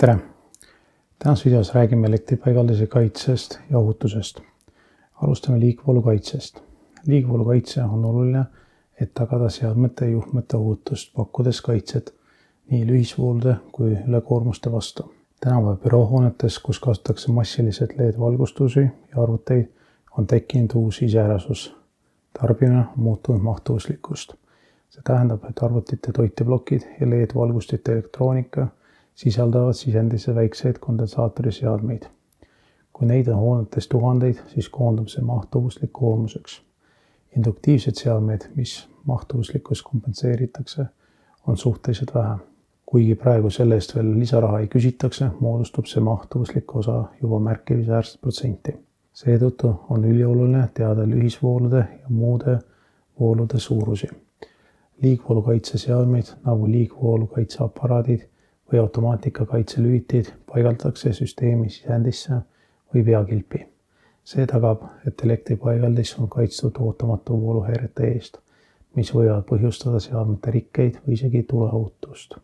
Tere! Tänases videos räägime elektripaigaldise kaitsest ja ohutusest. Alustame liikvoolu kaitsest. Liikvoolu kaitse on oluline, et tagada seadmete ja juhtmete ohutust, pakkudes kaitset nii lühisvoolude kui ülekoormuste vastu. Tänapäeva büroohoonetes, kus kasutatakse massiliselt LED-valgustusi ja arvuteid, on tekkinud uus iseärasus. Tarbimine on muutunud mahtuvuslikust. See tähendab, et arvutite toiteplokid ja LED-valgustite elektroonika sisaldavad sisendisse väikseid kondensaatoriseadmeid. Kui neid on hoonetes tuhandeid, siis koondub see mahtuvuslik koormuseks. Induktiivsed seadmeid, mis mahtuvuslikkus kompenseeritakse, on suhteliselt vähe. Kuigi praegu selle eest veel lisaraha ei küsitakse, moodustub see mahtuvuslik osa juba märkimisväärset protsenti. Seetõttu on ülioluline teada lühisvoolude ja muude voolude suurusi. Liikvoolu kaitseseadmeid nagu liikvoolu kaitseaparaadid või automaatikakaitselülitid paigaldatakse süsteemi sisendisse või peakilpi. See tagab, et elektripaigaldis on kaitstud ootamatu vooluhäirete eest, mis võivad põhjustada seadmete rikkeid või isegi tuleohutust.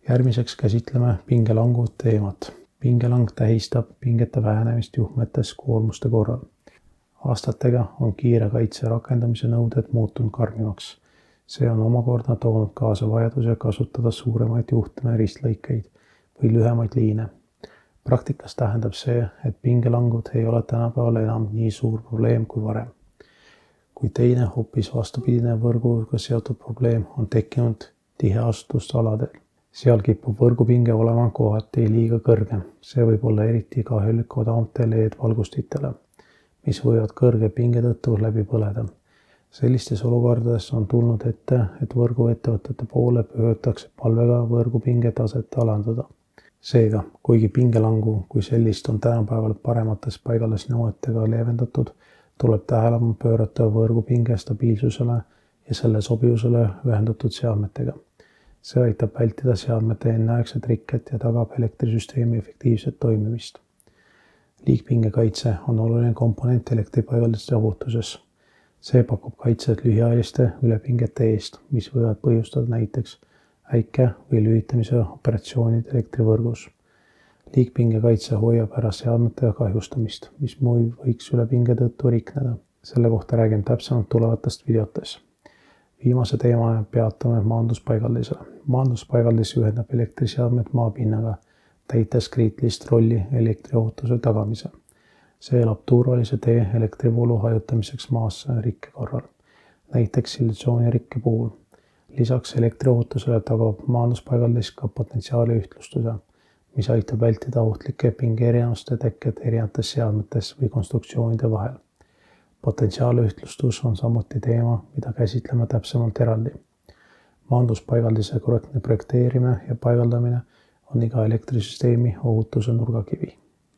Järgmiseks käsitleme pingelangu teemat. Pingelang tähistab pingete vähenemist juhtmetes koormuste korral. Aastatega on kiire kaitse rakendamise nõuded muutunud karmimaks. See on omakorda toonud kaasa vajaduse kasutada suuremaid juhtme ristlõikeid või lühemaid liine. Praktikas tähendab see, et pingelangud ei ole tänapäeval enam nii suur probleem kui varem. Kui teine hoopis vastupidine võrguga seotud probleem on tekkinud tiheasustusaladel. Seal kipub võrgupinge olema kohati liiga kõrge. See võib olla eriti kahjulik odavamate LED-valgustitele, mis võivad kõrge pinge tõttu läbi põleda. Sellistes olukordades on tulnud ette, et võrguettevõtete poole pöördutakse palvega võrgupinge taset alandada. Seega, kuigi pingelangu kui sellist on tänapäeval paremates paigaldusnõuetega leevendatud, tuleb tähelepanu pöörata võrgupinge stabiilsusele ja selle sobivusele ühendatud seadmetega. See aitab vältida seadmete enneaegset rikket ja tagab elektrisüsteemi efektiivset toimimist. Liikpinge kaitse on oluline komponent elektripaigaldiste ohutuses. See pakub kaitset lühiajaliste ülepingete eest, mis võivad põhjustada näiteks äike- või lülitamise operatsioonid elektrivõrgus. Liikpinge kaitse hoiab ära seadmete kahjustamist, mis muidu võiks ülepinge tõttu rikneda. Selle kohta räägime täpsemalt tulevatest videotes. Viimase teemana peatame maanduspaigaldisele. Maanduspaigaldis ühendab elektriseadmed maapinnaga, täites kriitilist rolli elektriohutuse tagamisel. See elab turvalise tee elektrivoolu hajutamiseks maasse rikke korral, näiteks silitsoonirikke puhul. Lisaks elektriohutusele tagab maanduspaigaldis ka potentsiaali ühtlustuse, mis aitab vältida ohtlike pingeerinevuste tekket erinevates seadmetes või konstruktsioonide vahel. Potentsiaali ühtlustus on samuti teema, mida käsitleme täpsemalt eraldi. Maanduspaigaldise korrektne projekteerimine ja paigaldamine on iga elektrisüsteemi ohutuse nurgakivi.